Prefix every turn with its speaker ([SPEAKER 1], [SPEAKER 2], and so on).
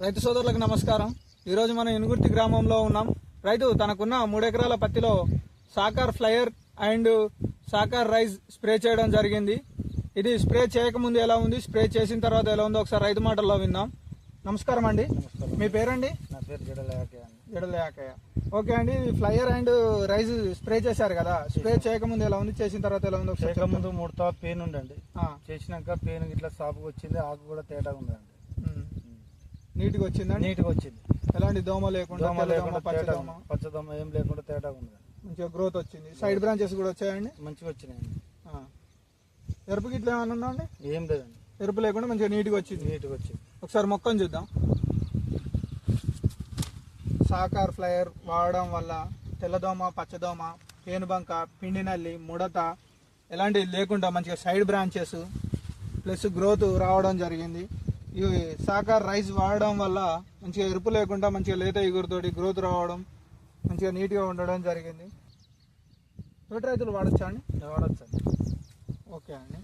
[SPEAKER 1] రైతు సోదరులకు నమస్కారం. ఈరోజు మనం ఇనుగుర్తి గ్రామంలో ఉన్నాం. రైతు తనకున్న 3 ఎకరాల పత్తిలో సాకార్ ఫ్లయర్ అండ్ సాకార్ రైజ్ స్ప్రే చేయడం జరిగింది. ఇది స్ప్రే చేయకముందు ఎలా ఉంది, స్ప్రే చేసిన తర్వాత ఎలా ఉందో ఒకసారి రైతు మాటల్లో విందాం. నమస్కారం అండి. మీ పేరండి?
[SPEAKER 2] నా పేరు
[SPEAKER 1] జడలయాకయ్య. ఓకే అండి, ఫ్లయర్ అండ్ రైజ్ స్ప్రే చేశారు కదా, స్ప్రే చేయకముందు ఎలా ఉంది, చేసిన తర్వాత ఎలా ఉంది?
[SPEAKER 2] చేయకముందు 3 తాపు పెయిన్ ఉండండి, చేసినాక పెయిన్ ఇట్లా సాపుగా వచ్చింది, ఆకు కూడా తేడాగా ఉందండి.
[SPEAKER 1] నీట్గా వచ్చిందండి?
[SPEAKER 2] నీట్గా వచ్చింది,
[SPEAKER 1] ఎలాంటి దోమ లేకుండా,
[SPEAKER 2] పచ్చదోమ ఏం లేకుండా తేడాగా ఉంది.
[SPEAKER 1] మంచిగా గ్రోత్ వచ్చింది. సైడ్ బ్రాంచెస్ కూడా వచ్చాయండి?
[SPEAKER 2] మంచిగా వచ్చినాయండి.
[SPEAKER 1] ఎరుపు గిట్ల ఏమన్నా ఉందా అండి?
[SPEAKER 2] ఏం లేదండి,
[SPEAKER 1] ఎరుపు లేకుండా మంచిగా నీట్గా వచ్చింది. ఒకసారి మొక్కను చూద్దాం. సాకార్ ఫ్లయర్ వాడడం వల్ల తెల్లదోమ, పచ్చదోమ, పేనుబంక, పిండి నల్లి, ముడత ఎలాంటివి లేకుండా మంచిగా సైడ్ బ్రాంచెస్ ప్లస్ గ్రోత్ రావడం జరిగింది. ఈ సాకార్ రైస్ వాడడం వల్ల మంచిగా ఎరుపు లేకుండా మంచిగా లేత ఎగురుతోటి గ్రోత్ రావడం, మంచిగా నీట్గా ఉండడం జరిగింది. తోటి రైతులు వాడచ్చా అండి?
[SPEAKER 2] వాడచ్చండి.
[SPEAKER 1] ఓకే అండి.